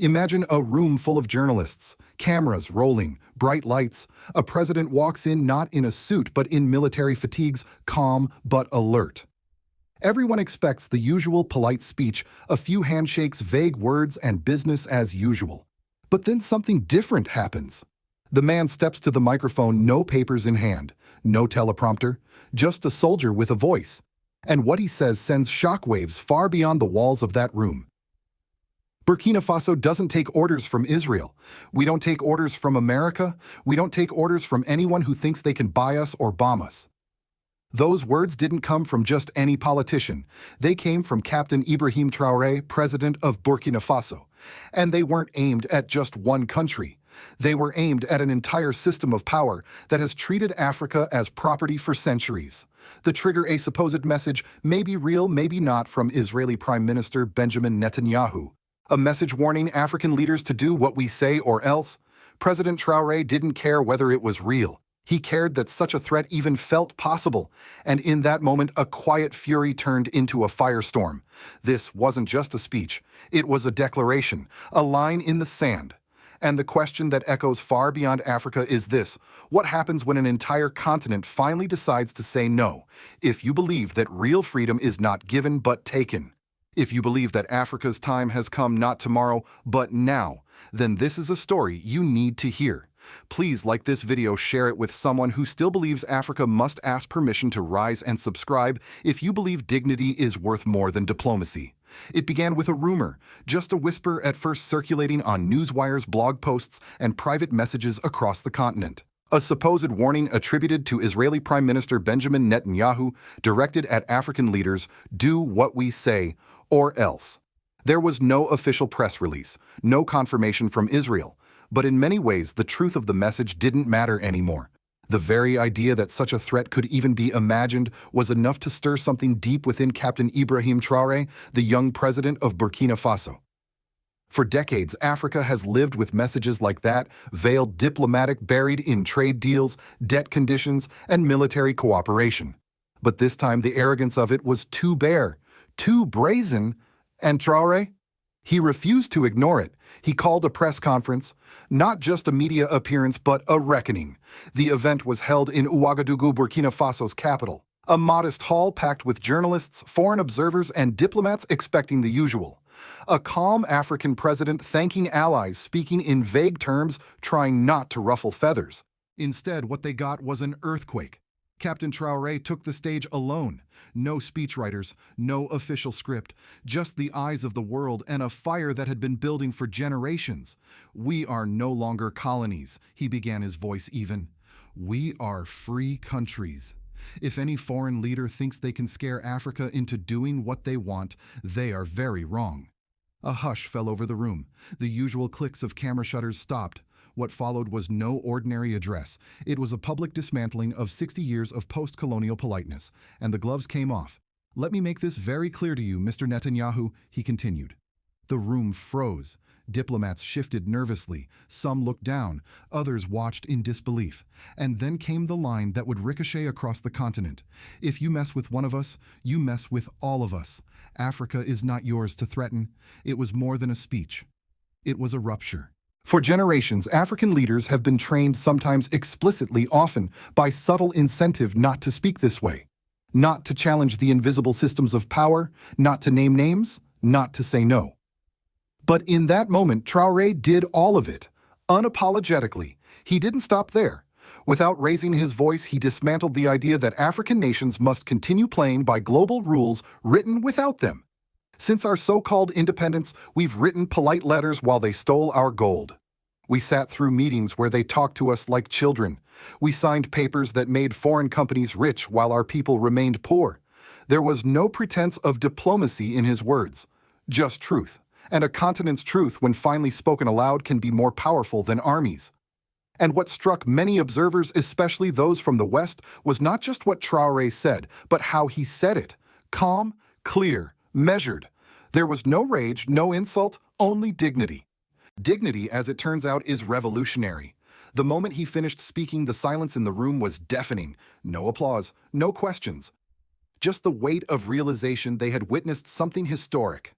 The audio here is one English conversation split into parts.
Imagine a room full of journalists, cameras rolling, bright lights. A president walks in not in a suit but in military fatigues, calm but alert. Everyone expects the usual polite speech, a few handshakes, vague words, and business as usual. But then something different happens. The man steps to the microphone, no papers in hand, no teleprompter, just a soldier with a voice. And what he says sends shockwaves far beyond the walls of that room. Burkina Faso doesn't take orders from Israel. We don't take orders from America. We don't take orders from anyone who thinks they can buy us or bomb us. Those words didn't come from just any politician. They came from Captain Ibrahim Traoré, president of Burkina Faso. And they weren't aimed at just one country. They were aimed at an entire system of power that has treated Africa as property for centuries. The trigger a supposed message, maybe real, maybe not, from Israeli Prime Minister Benjamin Netanyahu. A message warning African leaders to do what we say or else. President Traoré didn't care whether it was real. He cared that such a threat even felt possible, and in that moment a quiet fury turned into a firestorm. This wasn't just a speech, it was a declaration, a line in the sand. And the question that echoes far beyond Africa is this: what happens when an entire continent finally decides to say no? If you believe that real freedom is not given but taken, if you believe that Africa's time has come not tomorrow but now, then this is a story you need to hear. Please like this video, share it with someone who still believes Africa must ask permission to rise, and subscribe if you believe dignity is worth more than diplomacy. It began with a rumor, just a whisper at first, circulating on newswires, blog posts, and private messages across the continent. A supposed warning attributed to Israeli Prime Minister Benjamin Netanyahu, directed at African leaders: do what we say or else. There was no official press release, no confirmation from Israel, but in many ways the truth of the message didn't matter anymore. The very idea that such a threat could even be imagined was enough to stir something deep within Captain Ibrahim Traoré, the young president of Burkina Faso. For decades, Africa has lived with messages like that, veiled, diplomatic, buried in trade deals, debt conditions, and military cooperation. But this time the arrogance of it was too bare, too brazen, and Traoré? He refused to ignore it. He called a press conference, not just a media appearance, but a reckoning. The event was held in Ouagadougou, Burkina Faso's capital. A modest hall packed with journalists, foreign observers, and diplomats expecting the usual. A calm African president thanking allies, speaking in vague terms, trying not to ruffle feathers. Instead, what they got was an earthquake. Captain Traoré took the stage alone. No speechwriters, no official script, just the eyes of the world and a fire that had been building for generations. We are no longer colonies, he began, his voice even. We are free countries. If any foreign leader thinks they can scare Africa into doing what they want, they are very wrong. A hush fell over the room. The usual clicks of camera shutters stopped. What followed was no ordinary address. It was a public dismantling of 60 years of post-colonial politeness, and the gloves came off. Let me make this very clear to you, Mr. Netanyahu, he continued. The room froze. Diplomats shifted nervously. Some looked down, others watched in disbelief. And then came the line that would ricochet across the continent. If you mess with one of us, you mess with all of us. Africa is not yours to threaten. It was more than a speech. It was a rupture. For generations, African leaders have been trained, sometimes explicitly, often by subtle incentive, not to speak this way, not to challenge the invisible systems of power, not to name names, not to say no. But in that moment, Traoré did all of it, unapologetically. He didn't stop there. Without raising his voice, he dismantled the idea that African nations must continue playing by global rules written without them. Since our so-called independence, we've written polite letters while they stole our gold. We sat through meetings where they talked to us like children. We signed papers that made foreign companies rich while our people remained poor. There was no pretense of diplomacy in his words, just truth. And a continent's truth, when finally spoken aloud, can be more powerful than armies. And what struck many observers, especially those from the West, was not just what Traoré said, but how he said it. Calm, clear, measured. There was no rage, no insult, only dignity. Dignity, as it turns out, is revolutionary. The moment he finished speaking, the silence in the room was deafening. No applause, no questions. Just the weight of realization they had witnessed something historic.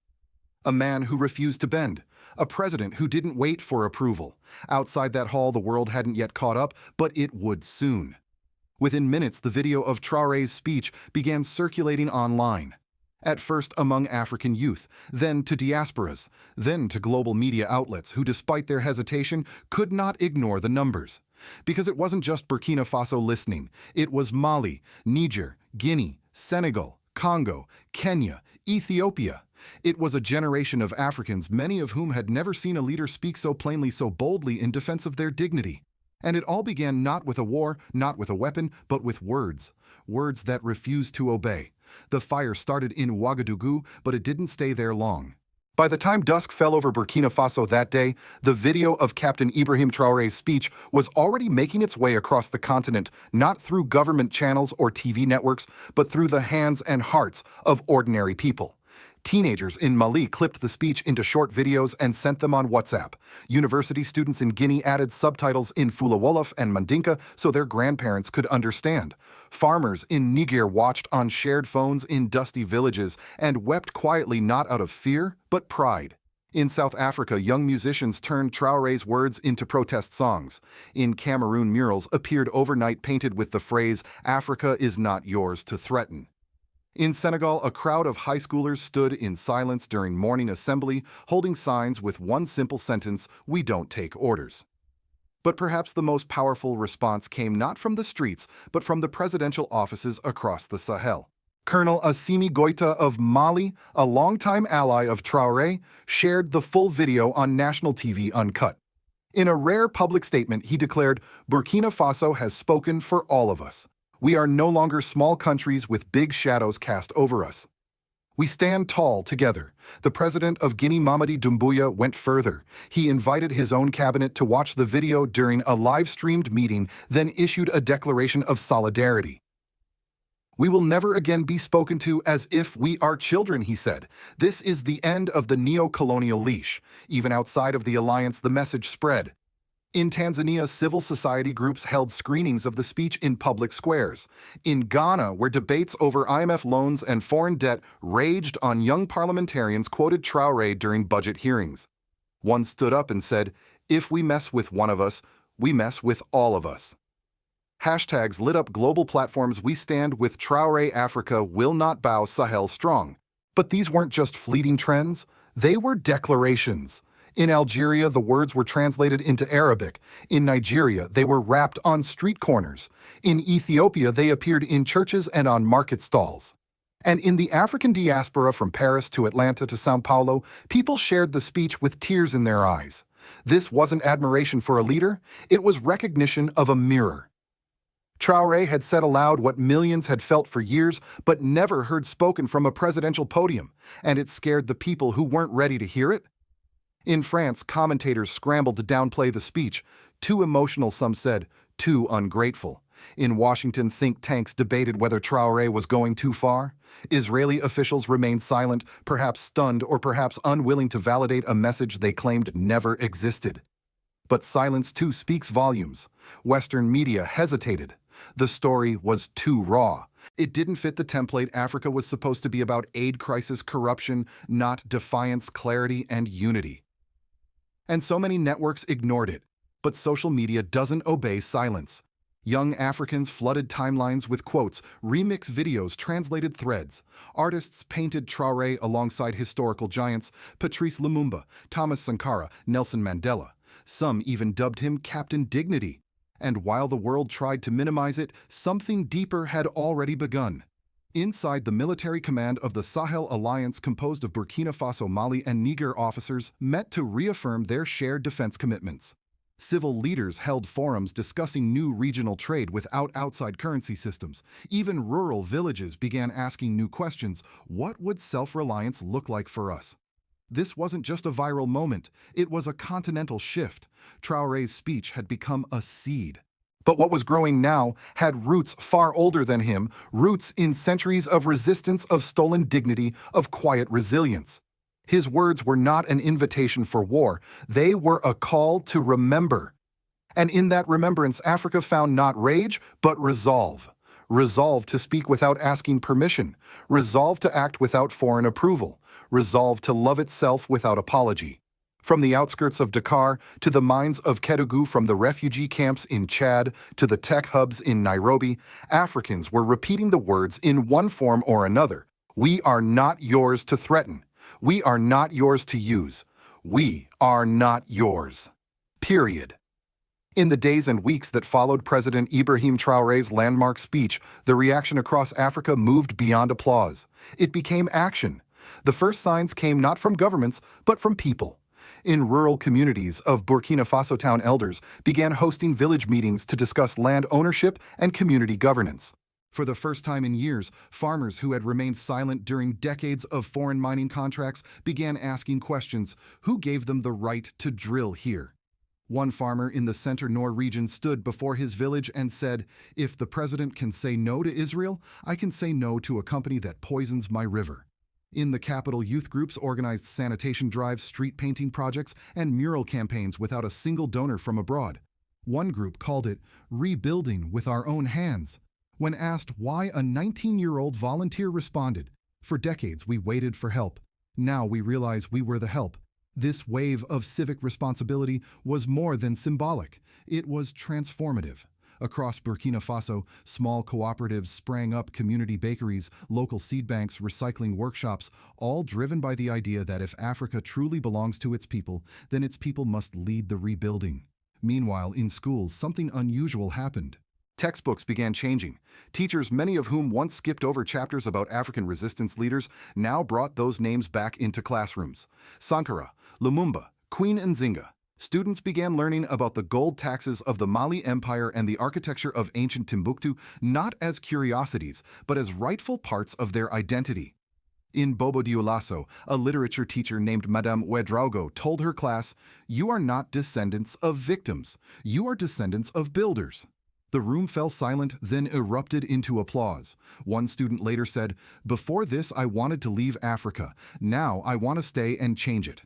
A man who refused to bend. A president who didn't wait for approval. Outside that hall, the world hadn't yet caught up, but it would soon. Within minutes, the video of Traoré's speech began circulating online. At first among African youth, then to diasporas, then to global media outlets who, despite their hesitation, could not ignore the numbers. Because it wasn't just Burkina Faso listening. It was Mali, Niger, Guinea, Senegal, Congo, Kenya, Ethiopia. It was a generation of Africans, many of whom had never seen a leader speak so plainly, so boldly in defense of their dignity. And it all began not with a war, not with a weapon, but with words. Words that refused to obey. The fire started in Ouagadougou, but it didn't stay there long. By the time dusk fell over Burkina Faso that day, the video of Captain Ibrahim Traoré's speech was already making its way across the continent, not through government channels or TV networks, but through the hands and hearts of ordinary people. Teenagers in Mali clipped the speech into short videos and sent them on WhatsApp. University students in Guinea added subtitles in Fula Wolof and Mandinka so their grandparents could understand. Farmers in Niger watched on shared phones in dusty villages and wept quietly, not out of fear, but pride. In South Africa, young musicians turned Traoré's words into protest songs. In Cameroon, murals appeared overnight painted with the phrase, "Africa is not yours to threaten." In Senegal, a crowd of high schoolers stood in silence during morning assembly, holding signs with one simple sentence, "We don't take orders." But perhaps the most powerful response came not from the streets, but from the presidential offices across the Sahel. Colonel Assimi Goïta of Mali, a longtime ally of Traoré, shared the full video on national TV uncut. In a rare public statement, he declared, "Burkina Faso has spoken for all of us. We are no longer small countries with big shadows cast over us. We stand tall together." The president of Guinea, Mamadi Doumbouya, went further. He invited his own cabinet to watch the video during a live-streamed meeting, then issued a declaration of solidarity. "We will never again be spoken to as if we are children," he said. "This is the end of the neo-colonial leash." Even outside of the alliance, the message spread. In Tanzania, civil society groups held screenings of the speech in public squares. In Ghana, where debates over IMF loans and foreign debt raged on, young parliamentarians quoted Traoré during budget hearings. One stood up and said, "If we mess with one of us, we mess with all of us." Hashtags lit up global platforms. "We stand with Traoré, Africa will not bow, Sahel strong." But these weren't just fleeting trends, they were declarations. In Algeria, the words were translated into Arabic. In Nigeria, they were rapped on street corners. In Ethiopia, they appeared in churches and on market stalls. And in the African diaspora, from Paris to Atlanta to São Paulo, people shared the speech with tears in their eyes. This wasn't admiration for a leader, it was recognition of a mirror. Traoré had said aloud what millions had felt for years, but never heard spoken from a presidential podium, and it scared the people who weren't ready to hear it. In France, commentators scrambled to downplay the speech. Too emotional, some said, too ungrateful. In Washington, think tanks debated whether Traoré was going too far. Israeli officials remained silent, perhaps stunned or perhaps unwilling to validate a message they claimed never existed. But silence too speaks volumes. Western media hesitated. The story was too raw. It didn't fit the template. Africa was supposed to be about aid, crisis, corruption, not defiance, clarity, and unity. And so many networks ignored it. But social media doesn't obey silence. Young Africans flooded timelines with quotes, remix videos, translated threads. Artists painted Traoré alongside historical giants, Patrice Lumumba, Thomas Sankara, Nelson Mandela. Some even dubbed him Captain Dignity. And while the world tried to minimize it, something deeper had already begun. Inside the military command of the Sahel Alliance, composed of Burkina Faso, Mali, and Niger officers, met to reaffirm their shared defense commitments. Civil leaders held forums discussing new regional trade without outside currency systems. Even rural villages began asking new questions. What would self-reliance look like for us? This wasn't just a viral moment, it was a continental shift. Traoré's speech had become a seed. But what was growing now had roots far older than him, roots in centuries of resistance, of stolen dignity, of quiet resilience. His words were not an invitation for war, they were a call to remember. And in that remembrance, Africa found not rage, but resolve. Resolve to speak without asking permission. Resolve to act without foreign approval. Resolve to love itself without apology. From the outskirts of Dakar to the mines of Kédougou, from the refugee camps in Chad to the tech hubs in Nairobi, Africans were repeating the words in one form or another. We are not yours to threaten. We are not yours to use. We are not yours. Period. In the days and weeks that followed President Ibrahim Traoré's landmark speech, the reaction across Africa moved beyond applause. It became action. The first signs came not from governments, but from people. In rural communities of Burkina Faso, town elders began hosting village meetings to discuss land ownership and community governance. For the first time in years, farmers who had remained silent during decades of foreign mining contracts began asking questions. Who gave them the right to drill here? One farmer in the Center-Nord region stood before his village and said, "If the president can say no to Israel, I can say no to a company that poisons my river." In the capital, youth groups organized sanitation drives, street painting projects, and mural campaigns without a single donor from abroad. One group called it "rebuilding with our own hands." When asked why, a 19-year-old volunteer responded, "For decades we waited for help. Now we realize we were the help." This wave of civic responsibility was more than symbolic. It was transformative. Across Burkina Faso, small cooperatives sprang up, community bakeries, local seed banks, recycling workshops, all driven by the idea that if Africa truly belongs to its people, then its people must lead the rebuilding. Meanwhile, in schools, something unusual happened. Textbooks began changing. Teachers, many of whom once skipped over chapters about African resistance leaders, now brought those names back into classrooms. Sankara, Lumumba, Queen Nzinga. Students began learning about the gold taxes of the Mali Empire and the architecture of ancient Timbuktu, not as curiosities, but as rightful parts of their identity. In Bobo Dioulasso, a literature teacher named Madame Ouedraogo told her class, "You are not descendants of victims. You are descendants of builders." The room fell silent, then erupted into applause. One student later said, "Before this, I wanted to leave Africa. Now I want to stay and change it."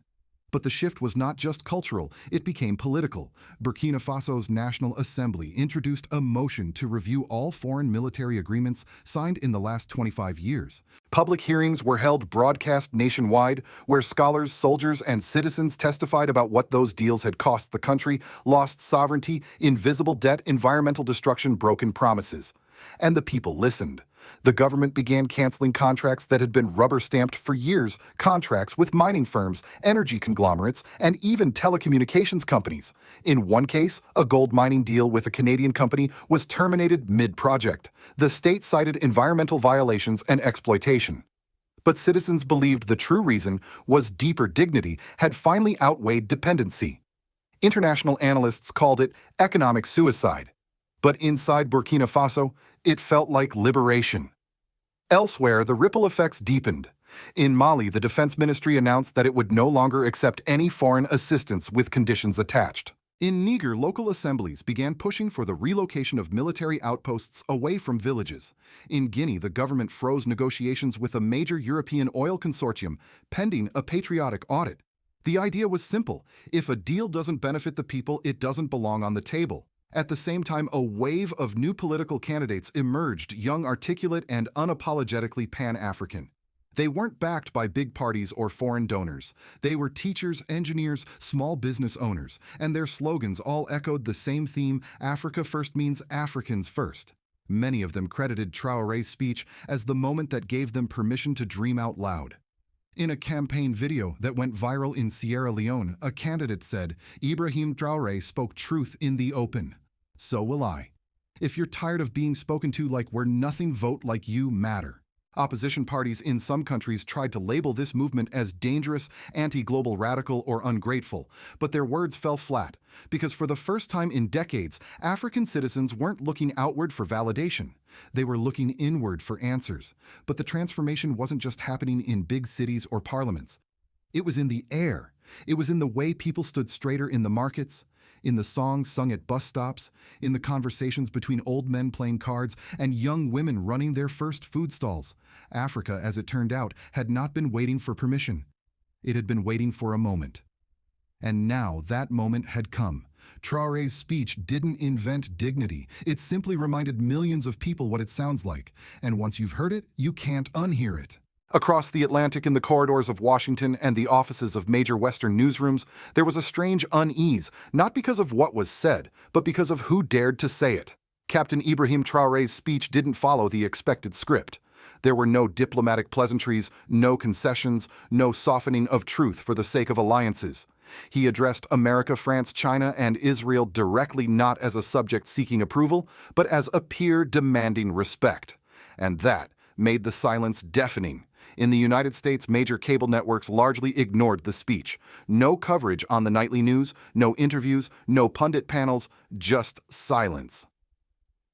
But the shift was not just cultural, it became political. Burkina Faso's National Assembly introduced a motion to review all foreign military agreements signed in the last 25 years. Public hearings were held broadcast nationwide, where scholars, soldiers, and citizens testified about what those deals had cost the country: lost sovereignty, invisible debt, environmental destruction, broken promises. And the people listened. The government began canceling contracts that had been rubber-stamped for years, contracts with mining firms, energy conglomerates, and even telecommunications companies. In one case, a gold mining deal with a Canadian company was terminated mid-project. The state cited environmental violations and exploitation. But citizens believed the true reason was deeper dignity had finally outweighed dependency. International analysts called it economic suicide. But inside Burkina Faso, it felt like liberation. Elsewhere, the ripple effects deepened. In Mali, the Defense Ministry announced that it would no longer accept any foreign assistance with conditions attached. In Niger, local assemblies began pushing for the relocation of military outposts away from villages. In Guinea, the government froze negotiations with a major European oil consortium, pending a patriotic audit. The idea was simple: if a deal doesn't benefit the people, it doesn't belong on the table. At the same time, a wave of new political candidates emerged, young, articulate, and unapologetically Pan-African. They weren't backed by big parties or foreign donors. They were teachers, engineers, small business owners, and their slogans all echoed the same theme: Africa first means Africans first. Many of them credited Traoré's speech as the moment that gave them permission to dream out loud. In a campaign video that went viral in Sierra Leone, a candidate said, "Ibrahim Traoré spoke truth in the open. So will I. If you're tired of being spoken to like we're nothing, vote like you matter." Opposition parties in some countries tried to label this movement as dangerous, anti-global, radical, or ungrateful, but their words fell flat, because for the first time in decades, African citizens weren't looking outward for validation. They were looking inward for answers. But the transformation wasn't just happening in big cities or parliaments. It was in the air. It was in the way people stood straighter in the markets, in the songs sung at bus stops, in the conversations between old men playing cards and young women running their first food stalls. Africa, as it turned out, had not been waiting for permission. It had been waiting for a moment. And now that moment had come. Traore's speech didn't invent dignity. It simply reminded millions of people what it sounds like. And once you've heard it, you can't unhear it. Across the Atlantic, in the corridors of Washington and the offices of major Western newsrooms, there was a strange unease, not because of what was said, but because of who dared to say it. Captain Ibrahim Traoré's speech didn't follow the expected script. There were no diplomatic pleasantries, no concessions, no softening of truth for the sake of alliances. He addressed America, France, China, and Israel directly, not as a subject seeking approval, but as a peer demanding respect. And that made the silence deafening. In the United States, major cable networks largely ignored the speech. No coverage on the nightly news, no interviews, no pundit panels, just silence.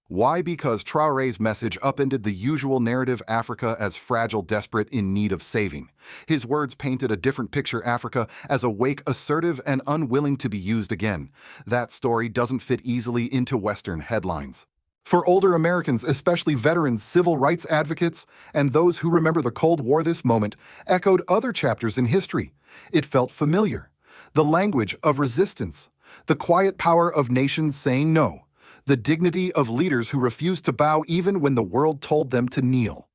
Why? Because Traoré's message upended the usual narrative: Africa as fragile, desperate, in need of saving. His words painted a different picture: Africa as awake, assertive, and unwilling to be used again. That story doesn't fit easily into Western headlines. For older Americans, especially veterans, civil rights advocates, and those who remember the Cold War, this moment echoed other chapters in history. It felt familiar. The language of resistance, the quiet power of nations saying no, the dignity of leaders who refused to bow even when the world told them to kneel.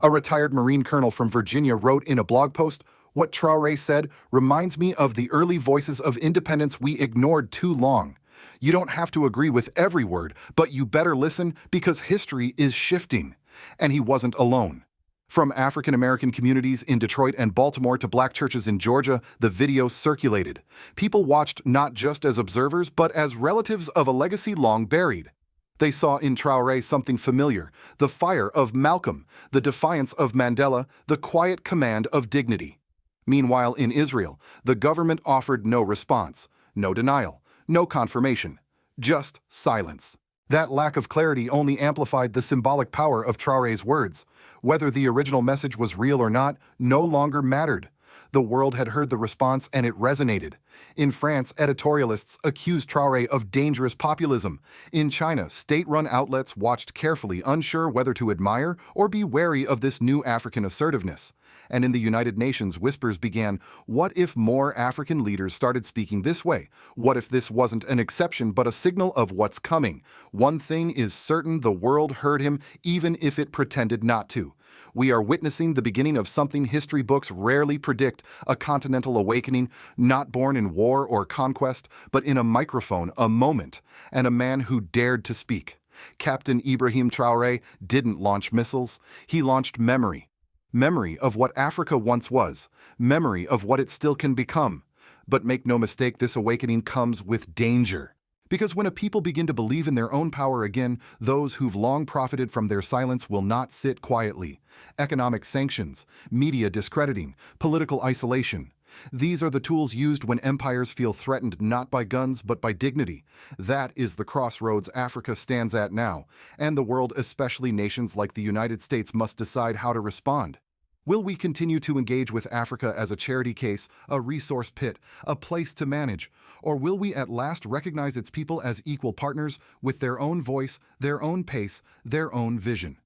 A retired Marine colonel from Virginia wrote in a blog post, "What Traoré said reminds me of the early voices of independence we ignored too long. You don't have to agree with every word, but you better listen because history is shifting." And he wasn't alone. From African American communities in Detroit and Baltimore to black churches in Georgia, the video circulated. People watched not just as observers, but as relatives of a legacy long buried. They saw in Traoré something familiar: the fire of Malcolm, the defiance of Mandela, the quiet command of dignity. Meanwhile, in Israel, the government offered no response, no denial, no confirmation, just silence. That lack of clarity only amplified the symbolic power of Traoré's words. Whether the original message was real or not no longer mattered. The world had heard the response and it resonated. In France, editorialists accused Traoré of dangerous populism. In China, state-run outlets watched carefully, unsure whether to admire or be wary of this new African assertiveness. And in the United Nations, whispers began: what if more African leaders started speaking this way? What if this wasn't an exception but a signal of what's coming? One thing is certain: the world heard him, even if it pretended not to. We are witnessing the beginning of something history books rarely predict: a continental awakening, not born in war or conquest, but in a microphone, a moment, and a man who dared to speak. Captain Ibrahim Traoré didn't launch missiles, he launched memory. Memory of what Africa once was, memory of what it still can become. But make no mistake, this awakening comes with danger. Because when a people begin to believe in their own power again, those who've long profited from their silence will not sit quietly. Economic sanctions, media discrediting, political isolation. These are the tools used when empires feel threatened not by guns but by dignity. That is the crossroads Africa stands at now, and the world, especially nations like the United States, must decide how to respond. Will we continue to engage with Africa as a charity case, a resource pit, a place to manage, or will we at last recognize its people as equal partners with their own voice, their own pace, their own vision?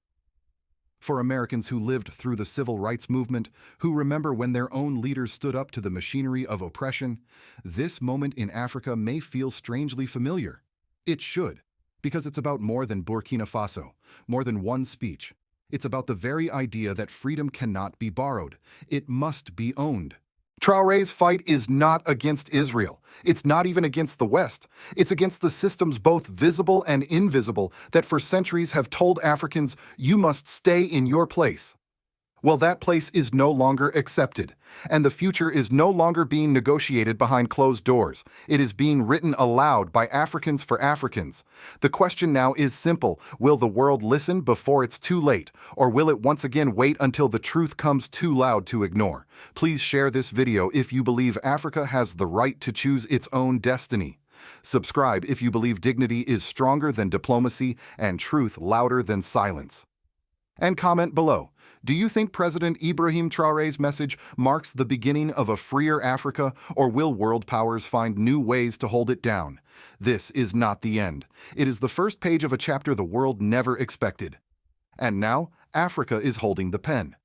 For Americans who lived through the civil rights movement, who remember when their own leaders stood up to the machinery of oppression, this moment in Africa may feel strangely familiar. It should, because it's about more than Burkina Faso, more than one speech. It's about the very idea that freedom cannot be borrowed. It must be owned. Traoré's fight is not against Israel. It's not even against the West. It's against the systems, both visible and invisible, that for centuries have told Africans, you must stay in your place. Well, that place is no longer accepted, and the future is no longer being negotiated behind closed doors. It is being written aloud by Africans for Africans. The question now is simple: will the world listen before it's too late, or will it once again wait until the truth comes too loud to ignore? Please share this video if you believe Africa has the right to choose its own destiny. Subscribe if you believe dignity is stronger than diplomacy and truth louder than silence. And comment below. Do you think President Ibrahim Traoré's message marks the beginning of a freer Africa, or will world powers find new ways to hold it down? This is not the end. It is the first page of a chapter the world never expected. And now, Africa is holding the pen.